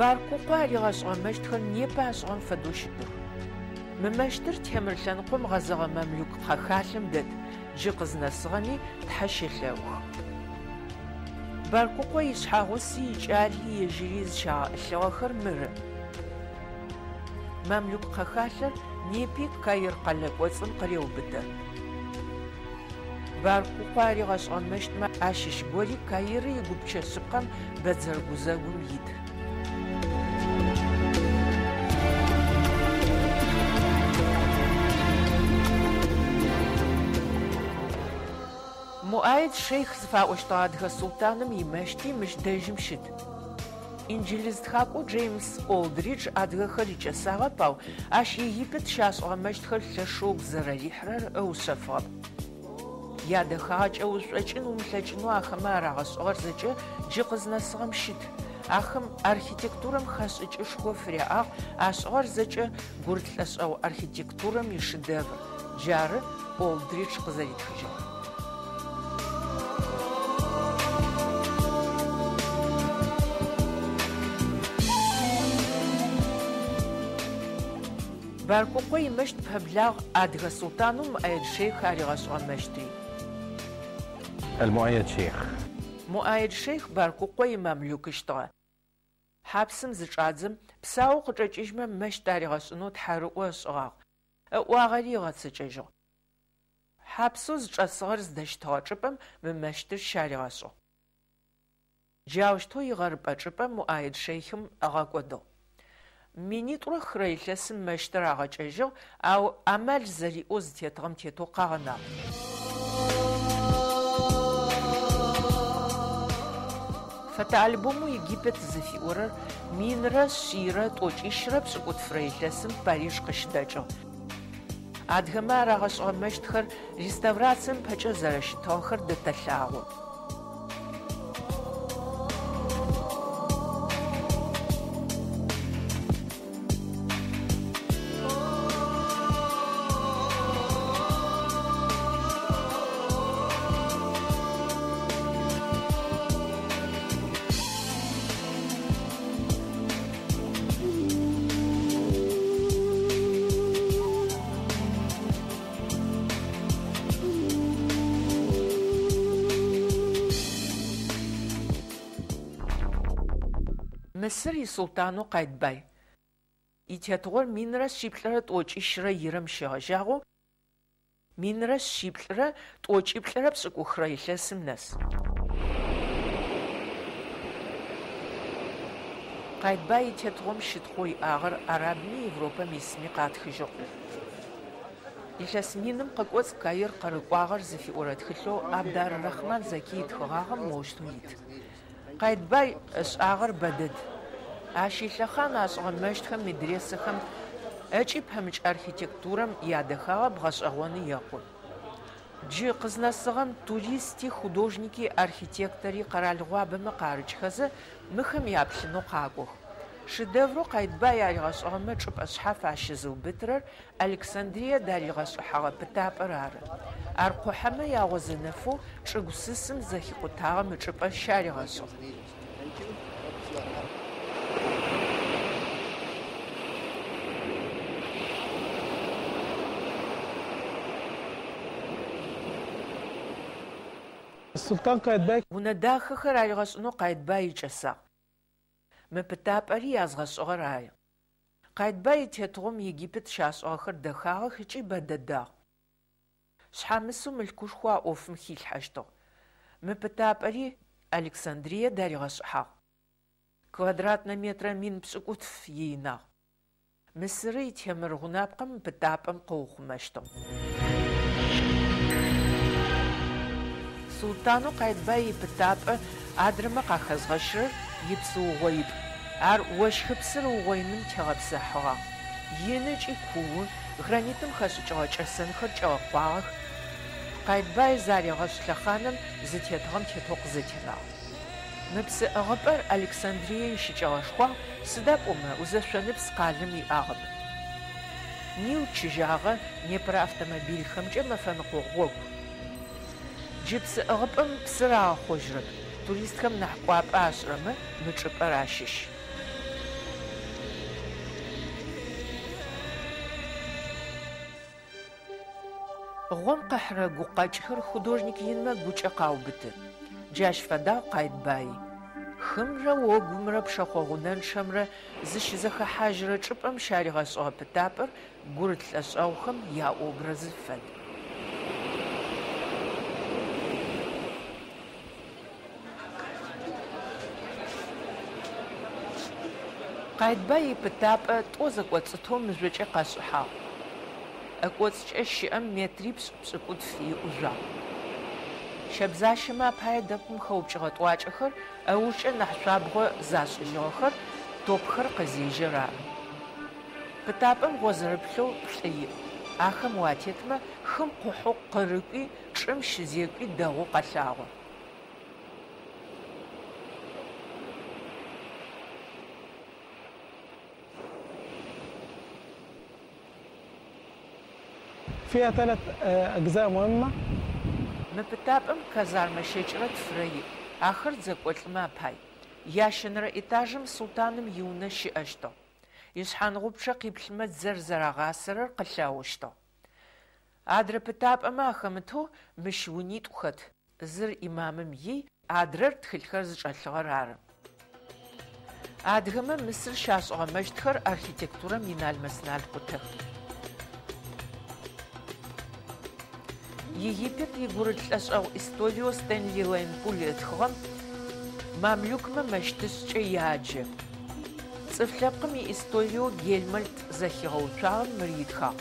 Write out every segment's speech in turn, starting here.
Баркукъо аригъэшӏыгъэ непэ ашӏыгъэм фэдэу щытыгъ. Мы мэщтыр Темыр лъэныкъуэм гъэзэгъэ мамлюк кхъэхалъэм дэт жьы къызнэсыгъэми Тхьэ щелъэгъух. Баркукъо и щхьэгъуси икӏали ежьыри зыщагъэӏылъыгъэхэр мыры. Мамлюк кхъэхалъэр непи Каир къэлэ кӏуэцӏым къреубыдэ. Баркукъо аригъэшӏыгъэ мэщтмэ ащыщ гуэри Каиры и гупчэ шъыпкъэм бэдзэр гузэгум ит. Муаид шейх зыфаӏощтыгъ адыгэ султаным и мэщти мыщ-дэжым щыт. Инджылыз тхакӏо Джеймс Олдридж адыгэхэр икӏэсагъэп, ау ащ Египет щашӏыгъэ мэщтхэр лъэшэу зэрырихьырэр ыушъэфыгъэп. Ядэхагъэкӏэ ушӏокӏын умылъэкӏынэу ахэмэ арагъэшӏыгъэр зэкӏэ джы къызнэсыгъэм щыт. Ахэм архитектурэм хэшӏыкӏышхо фыреӏагъ, ашӏыгъэр зэкӏэ гурылӏэшӏэу архитектурэм ишедевр. Джары Олдридж къызэритхыжьыгъ. Баркукъо имэщт пэблагъ адыгэ султану Муаид шейх аригъэшӏыгъэ мэщти. المؤيد شيخ. Муаид шейх Баркукъо имамлюкыщтыгъэ. Хьапсым зычӏадзым псауэ къычӏэкӏыжьмэ мэщт аригъэшӏынэу тхьэрыӏо ышӏыгъагъ. Ыӏуагъэри игъэцыкӏэжьыгъ. Хьапсэу зычӏэсыгъэр здэщтыгъэ чӏыпӏэм мы мэщтыр щаригъэшӏыгъ. Джаущтэу игъэрыпӏэ чӏыпӏэм Муаид шейхым ыгъэкӏодыгъ. Минитӏурэ хырэ илъэсым мэщтыр агъэкӏэжьыгъ, ау ӏэмал зэриӏэу зытетыгъэм тетэу къагъэнагъ. Фотоальбому Египет зыфиӏорэр минрэ шъирэ тӏокӏищрэ пшӏыкӏутфрэ илъэсым Париж къыщыдэкӏыгъ. Адыгэмэ арагъэшӏыгъэ мэщтхэр реставрацием пэкӏэ зэрэщытыгъэхэр дэтэлъагъо. Мысыр исултану Къайдбай. Итетыгъор минрэ шъиплӏрэ тӏокӏищрэ ирэм щегъэжьагъэу минрэ шъиплӏрэ тӏокӏиплӏрэ пшӏыкӏухрэ илъэсым нэс. Къайдбай итетыгъом щытхъоу иӏагъэр Арабми Европэм исми къатхыжьыгъ. Илъэс миным къыкӏоцӏ Каир къырыкӏуагъэр зыфиӏорэ тхылъэу Абдар-Рахман Заки итхыгъагъэм моущтэу ит. Къайдбай ышӏагъэр бэдэд. Ащ илъэхъан ашӏыгъэ мэщтхэм медресэхэм ӏэкӏи пэмыкӏ архитектурэм ядэхагъэ бгъэшӏэгъоны екъу. Джы къызнэсыгъэм туристи, художники, архитектори къэралыгъуабэмэ къарыкӏхэзэ мыхэм яплъынэу къакӏох. Шедевру Къайдбай аригъэшӏыгъэмэ чӏыпӏэ шъхьаф ащызыубытрэр Александрие даригъэшӏыхьагъэ пытапӏэр ары. Ар къухьэмэ ягъозэнэфэу чӏыгу сысым зэхикъутагъэм ычӏыпӏэ щаригъэшӏыгъ. Султан Къайдбай унэ дахэхэр аригъэшӏынэу Къайдбай икӏэсагъ. Мы пытапӏэри язгъэшӏыгъэр ары. Къайдбай итетыгъом Египет щашӏыгъэхэр дэхагъэх ыкӏи бэдэдагъ. Шъхьамысэу мылъкушхо а ӏофым хилъхьэщтыгъ. Мы пытапӏэри Александрие даригъэшӏыхьагъ. Квадратнэ метрэ мин пшӏыкӏутф иинагъ. Мысыры итемыр гъунапкъэм мы пытапӏэм къыухъумэщтыгъ. Султану Къайдбай ипытапӏэ адрэмэ къахэзгъэщырэр ипсыугъоипӏ. Ар ощхыпсыр угъоимын тегъэпсэхьыгъагъ. Иныкӏи куу, гранитым хэшӏыкӏыгъэ кӏэсэнхэр кӏэгъэкъуагъэх. Къайдбай заригъэшӏ лъэхъанэм зытетыгъэм тетэу къызэтенагъ. Мы псыӏыгъыпӏэр Александрие ищыкӏэгъэшхуагъ сыда пӏомэ узэшъоныпс къалым иӏагъэп. Нил чыжьагъэ Днепр автомобильхэмкӏэ мэфэныкъо гъогу. Джы псыӏыгъыпӏэм псыр агъэхъожьырэп. Туристхэм нахь кӏуапӏэ ашӏырэмэ мы чӏыпӏэр ащыщ. غом قهرة гукъэкӏхэр художник инмэ гукӏэ къаубыты. Джащ фэдау Къайдбай. Хымрэ уогумрэ пшъэхъуэгъунэншэмрэ зыщызэхэхьажьрэ чӏыпӏэм щаригъэшӏыгъэ пытапӏэр гур лӏэшӏэгъухэм яӏобразы фэд. Къайдбай ипытапӏэ тӏо зэкӏуэцӏытэу мыжъокӏэ къэшӏухьагъ. ӏэкӏоцӏкӏэ щыӏэм метрипшӏ пшӏыкӏутф иӏужъуагъ. Щэбзащэмэ апае дэпым хэупчӏыгъэ тӏуакӏэхэр ӏэужкӏэ нахь шъуабгъо зашӏыжьыгъэхэр топхэр къызежьэр ары. Пытапӏэм гъозэрыплъэу плӏы иӏ. Ахэм уатетмэ хым къухьыу къырыкӏуи чӏым щызекӏуи дэгъоу къэлъагъо. فيها 3 أجزاء مهمة. Мыпытапӏэм казармэ щэкӏрэ тфырэ иӏ. Ахэр зэкӏолӏымэ апай. Ящэнэрэ этажым Султаным иунэ щыӏэщтыгъ. Ишъхьангъупчъэ къиплъымэ дзэр зэрагъасэрэр къылъэгъущтыгъ. Адрэ пытапӏэмэ ахэмытэу мыщ унитӏу хэт. Зыр имамым ий, адрэр тхылъхэр зычӏэлъыгъэр ары. Адыгэмэ Мысыр щашӏыгъэ мэщтхэр архитектурэм инал-мэсынал къутых. Египет игуры лӏэшӏэгъу Истолио Стэнли Лэйнпул ытхыгъэм мамлюкмэ мэщтышӏкӏэ яджэ. Цӏыф лъэпкъым иIстолио Гельмольд зэхигъэуцуагъэм мыр итхагъ.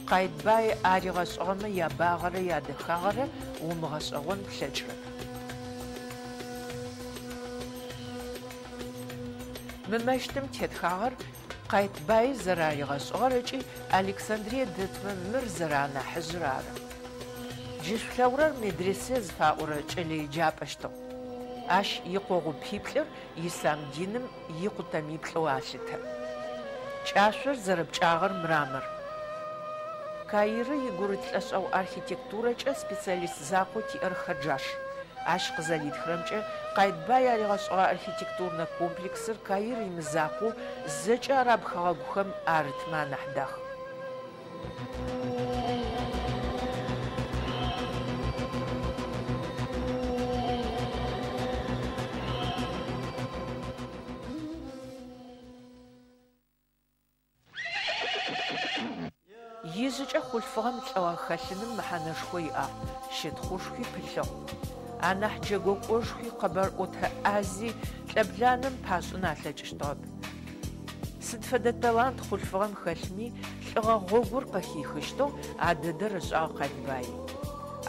Къайдбай аригъэшӏыгъэмэ ябагъэрэ ядэхагъэрэ умыгъэшӏэгъон плъэкӏырэп. Мы мэщтым тетхагъэр Къайдбай зэраригъэшӏыгъэр ыкӏи Александрие дэтмэ мыр зэранахьыжьыр ары. Джышъулъэгъурэр медресе зыфаӏорэ кӏэлэеджапӏэщтыгъ. Ащ икъогъупиплӏыр Ислам диным икъутэмиплӏэу алъытэ. Кӏашъор зэрэпкӏагъэр мрамор. Каиры игуры лӏэшӏэгъу архитектурэкӏэ специалист закъо тиӏэр Хаджаш. Ащ къызэритхэмкӏэ Къайдбай аригъэшӏыгъэ архитектурнэ комплексыр Каир имызакъоу зэкӏэ араб хэгъэгухэм арытмэ анахь дахь. Ижъыкӏэ хъулъфыгъэм лӏыгъэ хэлъыным мэхьанэшхо иӏагъ. Щытхъушхуи пылъыгъ. Анахь джэгокӏожхуи Къэбэрӏотэ Ази лӏэбланэм пашӏын алъэкӏыщтыгъэп. Сыд фэдэ талант хъулъфыгъэм хэлъми лӏыгъэ гъогур къыхихыщтэу адэдэр ышӏагъ Къайдбай.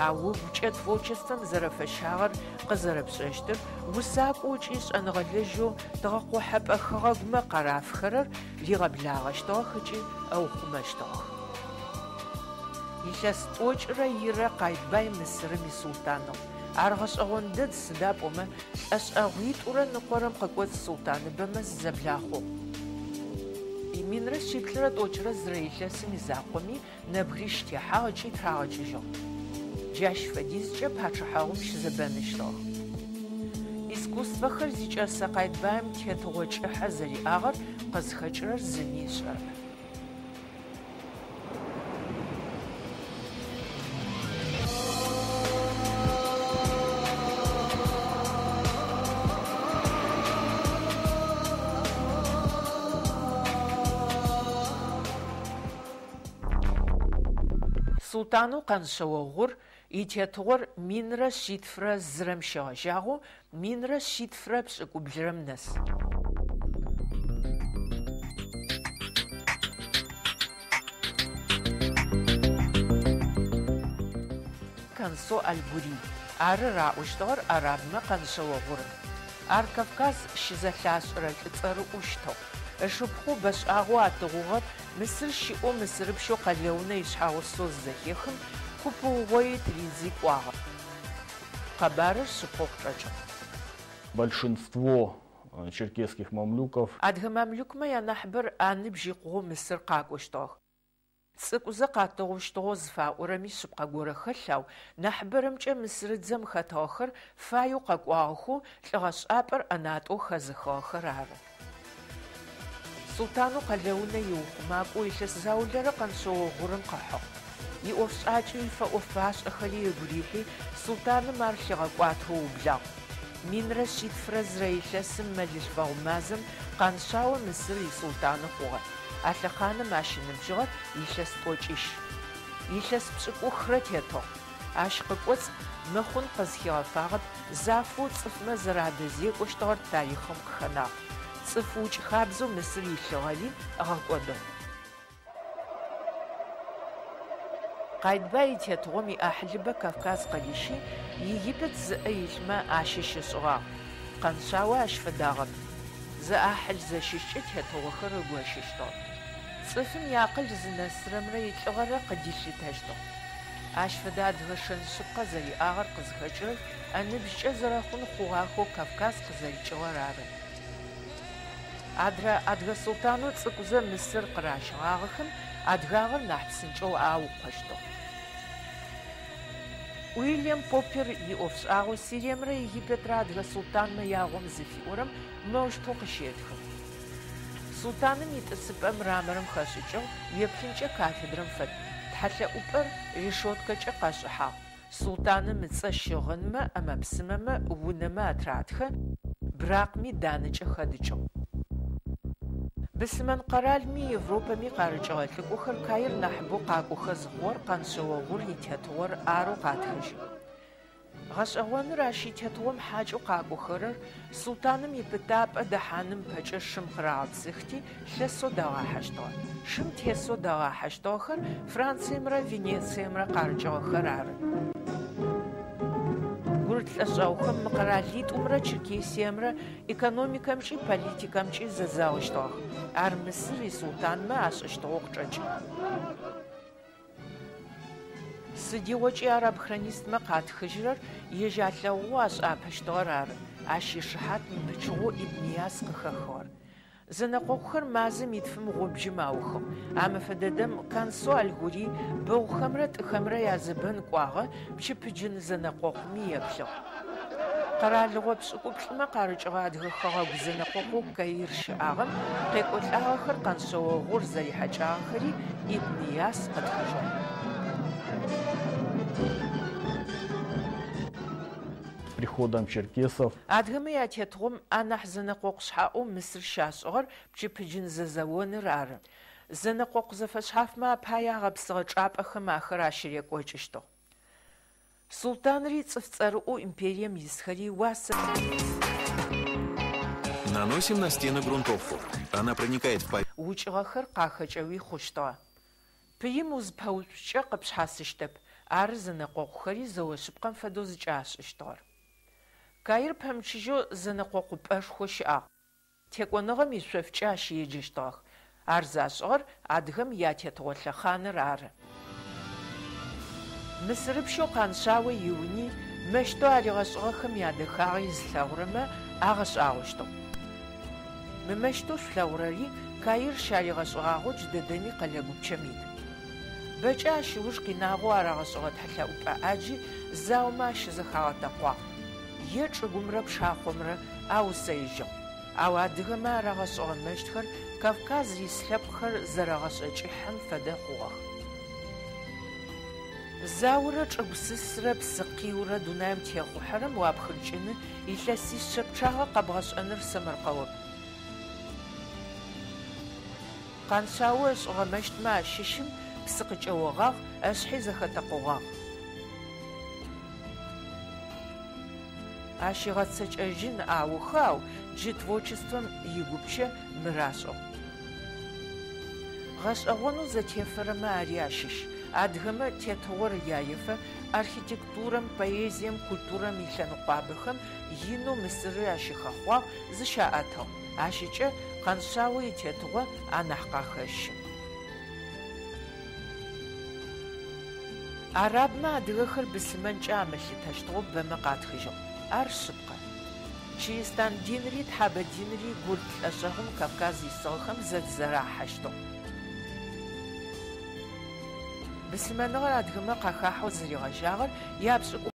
А угукӏэ творчеством зэрэфэщагъэр къызэрэпшӏэщтыр усакӏоукӏи шӏэныгъэлэжьэу тыгъэкъохьэпӏэ хэгъэгумэ къарафхэрэр ригъэблагъэщтыгъэх ыкӏи ӏэухъумэщтыгъэх. Илъэс тӏокӏрэ ирэ Къайдбай Мысырым исулътаныгъ. Аргъэшӏэгъон дэд сыда пӏомэ лӏэшӏэгъуитӏурэ ныкъорэм къэкӏоцӏ сулътаныбэмэ зэблахъоу. Минрэ щиплъырэ тӏокӏрэ зырэ илъэсым изакъоми нэбгри щытехьагъ ыкӏи трагъэкӏыжьыгъ. Джащ фэдизкӏэ пачыхьагъум щызэбэныщтыгъ. Искусствэхэр зикӏэсэ Къайдбаем тетыгъо кӏыхьэ зэриӏагъэр къызхэкӏырэр зыми ышӏэрэп. Султану къэншъэогъур итетыгъор минрэ шъитфрэ зырэм щегъэжьагъэу минрэ шъитфрэ пшӏыкӏублырэм нэс. Кансо Аль-Гури ары раӏущтыгъэр арабмэ къэншъэогъурым. Ар Кавказ щызэлъашӏырэ лӏыцӏэрыӏущтыгъ. Ышыпхъу бэшӏагъэу атыгъугъэр Мысыр щыӏэу Мысырыпщэу къэлэунэ ишъхьагъусэу зэхехым купыугъои тризи кӏуагъэ. Къэбарыр шъыпхъу чӏэкӏыгъ. Большинство черкесских мамлюков. Адыгэ мамлюкмэ янахьбэр аныбжьыкъугъэу Мысыр къакӏощтыгъэх. Цӏыкӏузэ къатыгъущтыгъэу зыфаӏорэми шъыпкъэ горэ хэлъау нахьбэрэмкӏэ Мысырыдзэм хэтыгъэхэр фаеу къэкӏуагъэхэу лӏыгъэ шӏапӏэр ӏэнатӏэу хэзыхыгъэхэр ары. Султану къэлэунэ иухъумакӏоу илъэс заулэрэ къэншъэогъурым къыхьыгъ. иӏофшӏакӏи фэӏофашӏэхэри ыгурихи Сулътаным ар лъигъэкӏуатэу ублагъ. Минрэ щитфрэ зрэ илъэсым мэлылъфэгъу мазэм къанщауэ Мысыр исулътанэ хъугъэ. А лъэхъанэм ащыныбжьыгъэр илъэс тӏокӏищ. Илъэс пшӏыкӏухрэ тетыгъ. Ащ къыкӏоцӏ мэхъун къызхигъэфагъэп зафэу цӏыфмэ зэрадэзекӏощтыгъэр тарихъым къыхэнагъ. Цӏыф укӏ хабзэу Мысыр илъыгъэли ыгъэкӏодыгъ. Къайдбай итетыгъом иӏахьылыбэ Кавказ къэлищи, Египет зыӏэ илъмэ ащыщышӏыгъагъ. Къанщауэ ащ фэдагъэп. Зыӏахьыл зэщыщкӏэ тетыгъохэр ыгуэщыщтыгъ. Цӏыфым иакъыл зынэсырэмрэ илӏыгъэрэ къыдилъытэщтыгъ. Ащ фэдэ адыгэ шэншыпкъэ зэриӏагъэр къызыхэкӏырэр ӏэныбжькӏэ зэрэхъун хъугъахэу Кавказ къызэрикӏыгъэр ары. Адрэ адыгэ сулътанэу цӏыкӏузэ Мысыр къыращыгъагъэхэм адыгагъэр нахь псынкӏэу аукъэщтыгъ. Уильям Поппер иӏофшӏагъэу Сириемрэ Египетрэ адыгэ сулътанмэ ягъом зыфиӏорэм мэущтэу къыщетхы. Сулътаным итӏысыпӏэм рамэрэм хэшӏыкӏыгъ уеплъынкӏэ кафедрэм фэд. Тхьэлъэӏупӏэр решеткэкӏэ къэшӏыхьагъ. Сулътаным ыцӏэ щыгъынмэ, ӏэмэпсымэмэ, унэмэ атратхэ, бракъми данэкӏэ хэдыкӏыгъ. Бысымэн къэралми Европэми къарыкӏыгъэ лӏыкӏохэр Каир нахьыбэу къакӏохэ зыхъугъэр къаншъэогъур итетыгъор арэу къатхэжьы. Гъэшӏэгъоныр ащ итетыгъом хьакӏэу къакӏохэрэр Сулътаным ипытапӏэ дэхьаным пэкӏэ шым къырагъэпсыхти лъэсэу дэгъахьэщтыгъэ. Шым тесэу дэгъахьэщтыгъэхэр Франциемрэ Венециемрэ къарыкӏыгъэхэр ары. Гурылӏэшӏэгъухэм мы къэралитӏумрэ Черкесиемрэ экономикэмкӏи политикэмкӏи зэзэгъыщтыгъэх. Ар Мысыр исулътанмэ ашӏыщтыгъэу къычӏэкӏы. Сыдигъокӏи ар абхронистмэ къатхыжьырэр ежьалъэгъугъэу ашӏапэщтыгъэр ары. Ащ ишыхьат мипычыгъэу Ибн-Ияс къыхэхыгъэр. Зэнэкъокъухэр мазэм итфым гъобжым аухыгъ. Амыфэдэдэм Кансо Алгури бэгъухэмрэ тӏыхэмрэ язэбэн кӏуагъэ пчыпыджын зэнэкъокъуми еплъыгъ. Къэралыгъо пшӏыкӏуплӏымэ къарыкӏыгъэ адыгэ хэгъэгу зэнэкъокъоу Каир щыӏагъэм къекӏолӏагъэхэр къаншъэогъур зэрихьэкӏагъэхэри Ибн-Ияс къытхыжьыгъ. Приходом черкесов. Адыгэмэ ятетыгъом анахь зэнэкъокъу шъхьаӏэу Мысыр щашӏыгъэр пчыпыджын зэзэоныр ары. Зэнэкъокъу зэфэшъхьафмэ апае гъэпсыгъэ чӏапӏэхэм ахэр ащырекӏокӏыщтыгъ. Сулътанри цӏыф цӏэрыӏоу империем исхэри уасэ. Наносим на стены грунтовку. Она проникает в поверхность. Укӏыгъэхэр къахэкӏэуи хъущтыгъэ. Пыим узпэупшӏкӏэ къыпшъхьасыщтэп. Ары зэнэкъокъухэри зэошъыпкъэм фэдэу зыкӏашӏыщтыгъэр. Каир пэмчыжьэу зэнэкъокъу пӏэшхо щыӏагъ. Текӏоныгъэм ишъофкӏэ ащеджэщтыгъэх. Ар зашӏыгъэр адыгэм ятетыгъо лъэхъаныр ары. Мысырыпщэу къаншъауэ иуни мэщтэу аригъэшӏыгъэхэм ядэхагъи зылъэгъурэмэ агъэшӏагъощтыгъ. Мымэщтэу шъулъэгъурэри Каир щаригъэшӏыгъагъэу джыдэдэми къэлэ гупчэм ит. Бэкӏэ ащыуж къинагъэу арагъэшӏыгъэ тхьэлъэӏупӏэ ӏаджи заумэ ащызэхагъэтэкъуагъ. Е чӏыгумрэ пшахъомрэ аусэижьыгъ. Ау адыгэмэ арагъэшӏыгъэ мэщтхэр Кавказ ислъэпкъхэр зэрэгъэшӏэкӏыхьэм фэдэ хъугъэх. Заурэ чӏыгусысрэ псыкъиурэ дунаим техъухьэрэм уапхыркӏыны илъэсищэ пчъагъэ къэбгъэшӏэныр сэмэркъэуэп. Къаншъауэ ышӏыгъэ мэщтмэ ащыщым псы къыкӏэугъагъ, ышъхьи зэхэтэкъугъагъ. Ащигъэцэкӏэжьын аухы, ау джы творчеством игупчэ мырашӏыгъ. Гъэшӏэгъонэу зэтефэрэмэ ари ащыщ. Адыгэмэ тетыгъор яефэ архитектурэм, поэзием, культурэм илъэныкъуабэхэм инэу Мысырыр ащыхэхъуагъ, зыщаӏэтыгъ. Ащыкӏэ къаншъауэ итетыгъо анахь къахэщы. Арабмэ адыгэхэр бысымэнкӏэ амылъытэщтыгъэу бэмэ къатхыжьыгъ. Ар шъыпкъэ. Чиестан динри тхьэбэ динри гурылӏэшъэгъум Кавказ исыгъэхэм зэдзэрахьэщтыгъ. Бысымэныгъэр адыгэмэ къахахьэу зыригъэжьагъэр япшӏыкӏу